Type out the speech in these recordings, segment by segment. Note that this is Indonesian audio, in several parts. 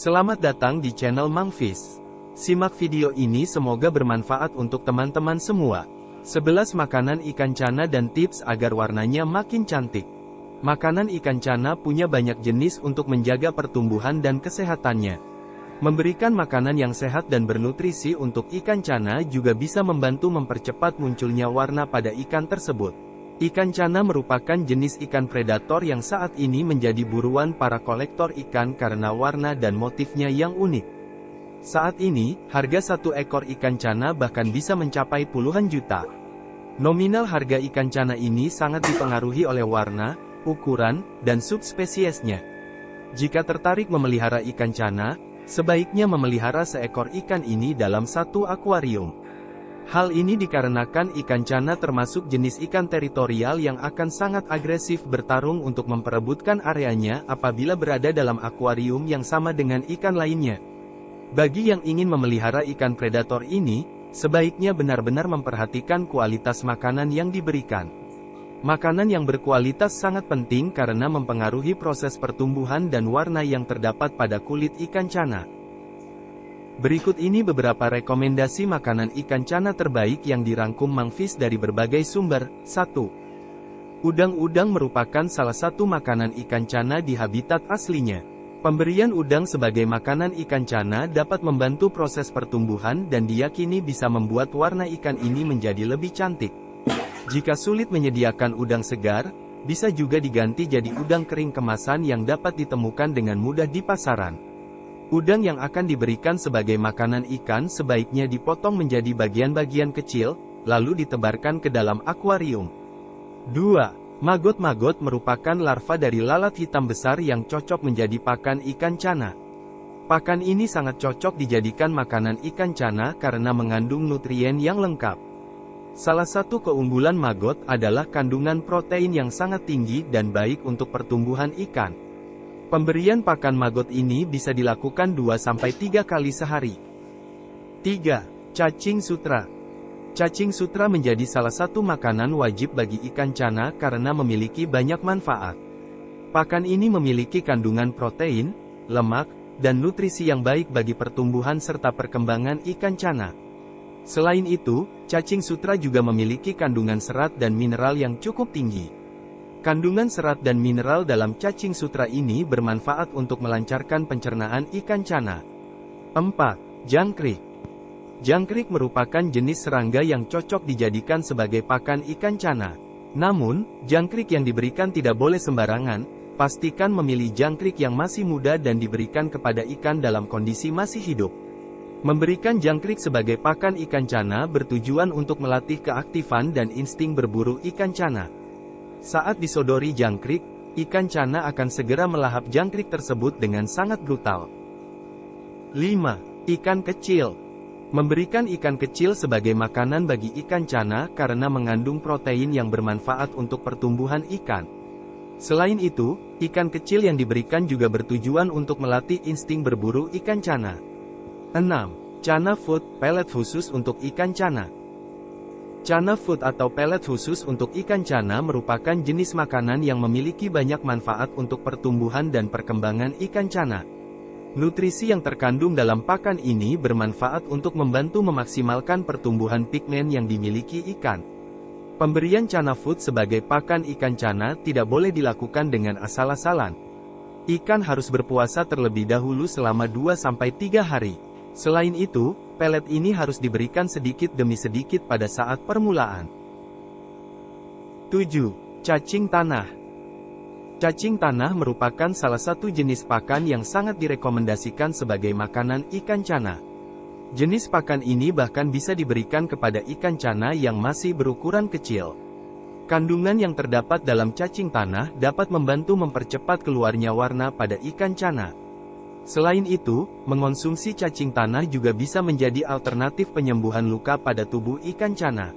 Selamat datang di channel Mang Fish. Simak video ini, semoga bermanfaat untuk teman-teman semua. 11 makanan ikan cana dan tips agar warnanya makin cantik. Makanan ikan cana punya banyak jenis untuk menjaga pertumbuhan dan kesehatannya. Memberikan makanan yang sehat dan bernutrisi untuk ikan cana juga bisa membantu mempercepat munculnya warna pada ikan tersebut. Ikan cana merupakan jenis ikan predator yang saat ini menjadi buruan para kolektor ikan karena warna dan motifnya yang unik. Saat ini, harga satu ekor ikan cana bahkan bisa mencapai puluhan juta. Nominal harga ikan cana ini sangat dipengaruhi oleh warna, ukuran, dan subspesiesnya. Jika tertarik memelihara ikan cana, sebaiknya memelihara seekor ikan ini dalam satu akuarium. Hal ini dikarenakan ikan cana termasuk jenis ikan teritorial yang akan sangat agresif bertarung untuk memperebutkan areanya apabila berada dalam akuarium yang sama dengan ikan lainnya. Bagi yang ingin memelihara ikan predator ini, sebaiknya benar-benar memperhatikan kualitas makanan yang diberikan. Makanan yang berkualitas sangat penting karena mempengaruhi proses pertumbuhan dan warna yang terdapat pada kulit ikan cana. Berikut ini beberapa rekomendasi makanan ikan cana terbaik yang dirangkum Mang Fish dari berbagai sumber. 1. Udang-udang merupakan salah satu makanan ikan cana di habitat aslinya. Pemberian udang sebagai makanan ikan cana dapat membantu proses pertumbuhan dan diyakini bisa membuat warna ikan ini menjadi lebih cantik. Jika sulit menyediakan udang segar, bisa juga diganti jadi udang kering kemasan yang dapat ditemukan dengan mudah di pasaran. Udang yang akan diberikan sebagai makanan ikan sebaiknya dipotong menjadi bagian-bagian kecil, lalu ditebarkan ke dalam akuarium. 2. Maggot-maggot merupakan larva dari lalat hitam besar yang cocok menjadi pakan ikan cana. Pakan ini sangat cocok dijadikan makanan ikan cana karena mengandung nutrien yang lengkap. Salah satu keunggulan maggot adalah kandungan protein yang sangat tinggi dan baik untuk pertumbuhan ikan. Pemberian pakan maggot ini bisa dilakukan 2-3 kali sehari. 3. Cacing sutra. Cacing sutra menjadi salah satu makanan wajib bagi ikan cana karena memiliki banyak manfaat. Pakan ini memiliki kandungan protein, lemak, dan nutrisi yang baik bagi pertumbuhan serta perkembangan ikan cana. Selain itu, cacing sutra juga memiliki kandungan serat dan mineral yang cukup tinggi. Kandungan serat dan mineral dalam cacing sutra ini bermanfaat untuk melancarkan pencernaan ikan cana. 4. Jangkrik. Jangkrik merupakan jenis serangga yang cocok dijadikan sebagai pakan ikan cana. Namun, jangkrik yang diberikan tidak boleh sembarangan, pastikan memilih jangkrik yang masih muda dan diberikan kepada ikan dalam kondisi masih hidup. Memberikan jangkrik sebagai pakan ikan cana bertujuan untuk melatih keaktifan dan insting berburu ikan cana. Saat disodori jangkrik, ikan cana akan segera melahap jangkrik tersebut dengan sangat brutal. 5. Ikan kecil. Memberikan ikan kecil sebagai makanan bagi ikan cana karena mengandung protein yang bermanfaat untuk pertumbuhan ikan. Selain itu, ikan kecil yang diberikan juga bertujuan untuk melatih insting berburu ikan cana. 6. Cana food, pellet khusus untuk ikan cana. Cana food atau pellet khusus untuk ikan cana merupakan jenis makanan yang memiliki banyak manfaat untuk pertumbuhan dan perkembangan ikan cana. Nutrisi yang terkandung dalam pakan ini bermanfaat untuk membantu memaksimalkan pertumbuhan pigmen yang dimiliki ikan. Pemberian cana food sebagai pakan ikan cana tidak boleh dilakukan dengan asal-asalan. Ikan harus berpuasa terlebih dahulu selama 2-3 hari. Selain itu, pelet ini harus diberikan sedikit demi sedikit pada saat permulaan. 7. Cacing tanah. Cacing tanah merupakan salah satu jenis pakan yang sangat direkomendasikan sebagai makanan ikan cana. Jenis pakan ini bahkan bisa diberikan kepada ikan cana yang masih berukuran kecil. Kandungan yang terdapat dalam cacing tanah dapat membantu mempercepat keluarnya warna pada ikan cana. Selain itu, mengonsumsi cacing tanah juga bisa menjadi alternatif penyembuhan luka pada tubuh ikan cana.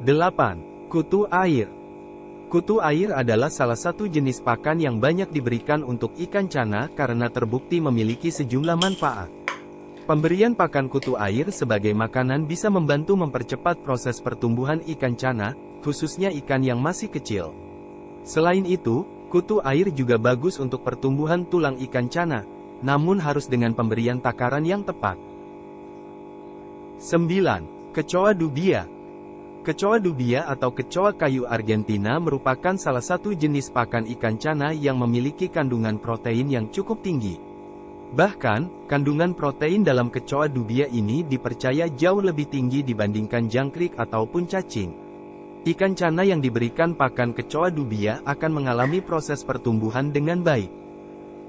8. Kutu air. Kutu air adalah salah satu jenis pakan yang banyak diberikan untuk ikan cana karena terbukti memiliki sejumlah manfaat. Pemberian pakan kutu air sebagai makanan bisa membantu mempercepat proses pertumbuhan ikan cana, khususnya ikan yang masih kecil. Selain itu, kutu air juga bagus untuk pertumbuhan tulang ikan cana. namun harus dengan pemberian takaran yang tepat. 9. Kecoa dubia. Kecoa dubia atau kecoa kayu Argentina merupakan salah satu jenis pakan ikan cana yang memiliki kandungan protein yang cukup tinggi. Bahkan, kandungan protein dalam kecoa dubia ini dipercaya jauh lebih tinggi dibandingkan jangkrik ataupun cacing. Ikan cana yang diberikan pakan kecoa dubia akan mengalami proses pertumbuhan dengan baik.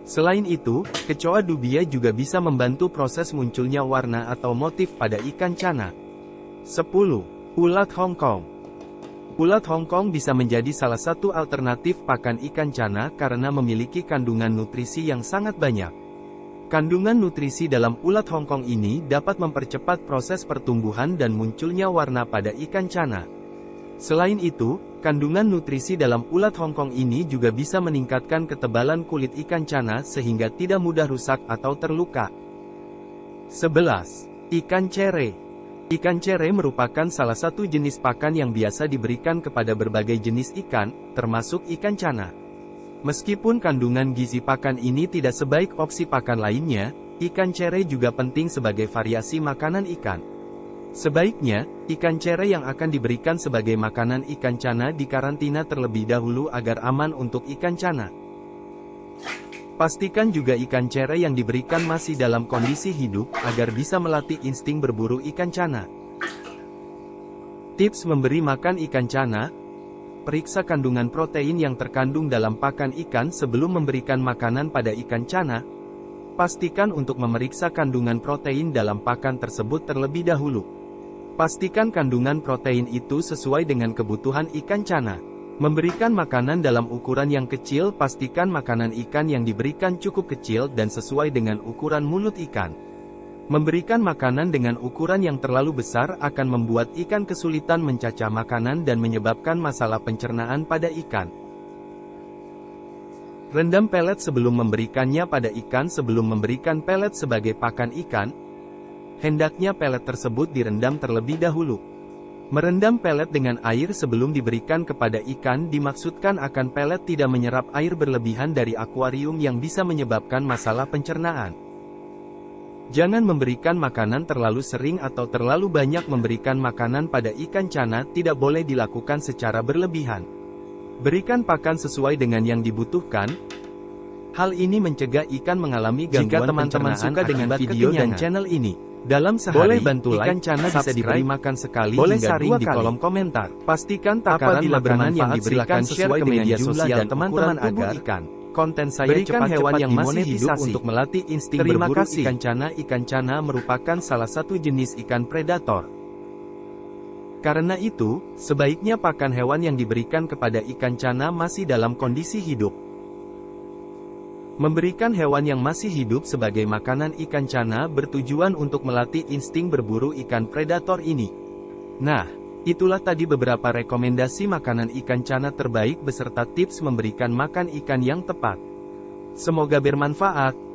Selain itu, kecoa dubia juga bisa membantu proses munculnya warna atau motif pada ikan cana. 10. Ulat Hongkong. Ulat Hongkong bisa menjadi salah satu alternatif pakan ikan cana karena memiliki kandungan nutrisi yang sangat banyak. Kandungan nutrisi dalam ulat Hongkong ini dapat mempercepat proses pertumbuhan dan munculnya warna pada ikan cana. Selain itu, kandungan nutrisi dalam ulat Hongkong ini juga bisa meningkatkan ketebalan kulit ikan cana sehingga tidak mudah rusak atau terluka. 11. Ikan cere. Ikan cere merupakan salah satu jenis pakan yang biasa diberikan kepada berbagai jenis ikan, termasuk ikan cana. Meskipun kandungan gizi pakan ini tidak sebaik opsi pakan lainnya, ikan cere juga penting sebagai variasi makanan ikan. Sebaiknya, ikan cere yang akan diberikan sebagai makanan ikan cana dikarantina terlebih dahulu agar aman untuk ikan cana. Pastikan juga ikan cere yang diberikan masih dalam kondisi hidup, agar bisa melatih insting berburu ikan cana. Tips memberi makan ikan cana. Periksa kandungan protein yang terkandung dalam pakan ikan sebelum memberikan makanan pada ikan cana. Pastikan untuk memeriksa kandungan protein dalam pakan tersebut terlebih dahulu. Pastikan kandungan protein itu sesuai dengan kebutuhan ikan cana. Memberikan makanan dalam ukuran yang kecil, pastikan makanan ikan yang diberikan cukup kecil dan sesuai dengan ukuran mulut ikan. Memberikan makanan dengan ukuran yang terlalu besar akan membuat ikan kesulitan mencacah makanan dan menyebabkan masalah pencernaan pada ikan. Rendam pelet sebelum memberikannya pada ikan. Sebelum memberikan pelet sebagai pakan ikan, hendaknya pelet tersebut direndam terlebih dahulu. Merendam pelet dengan air sebelum diberikan kepada ikan dimaksudkan akan pelet tidak menyerap air berlebihan dari akuarium yang bisa menyebabkan masalah pencernaan. Jangan memberikan makanan terlalu sering atau terlalu banyak. Memberikan makanan pada ikan cana tidak boleh dilakukan secara berlebihan. Berikan pakan sesuai dengan yang dibutuhkan. Hal ini mencegah ikan mengalami gangguan. Jika teman-teman suka dengan video dan channel ini, dalam sehari, ikan cana bisa diberi makan sekali hingga 2 kali. Di kolom komentar. Pastikan takaran makanan yang diberikan sesuai ke media sosial teman-teman agar konten saya berikan cepat hewan yang masih hidup untuk melatih insting berburu ikan cana. Ikan cana merupakan salah satu jenis ikan predator. Karena itu, sebaiknya pakan hewan yang diberikan kepada ikan cana masih dalam kondisi hidup. Memberikan hewan yang masih hidup sebagai makanan ikan cana bertujuan untuk melatih insting berburu ikan predator ini. Nah, itulah tadi beberapa rekomendasi makanan ikan cana terbaik beserta tips memberikan makan ikan yang tepat. Semoga bermanfaat.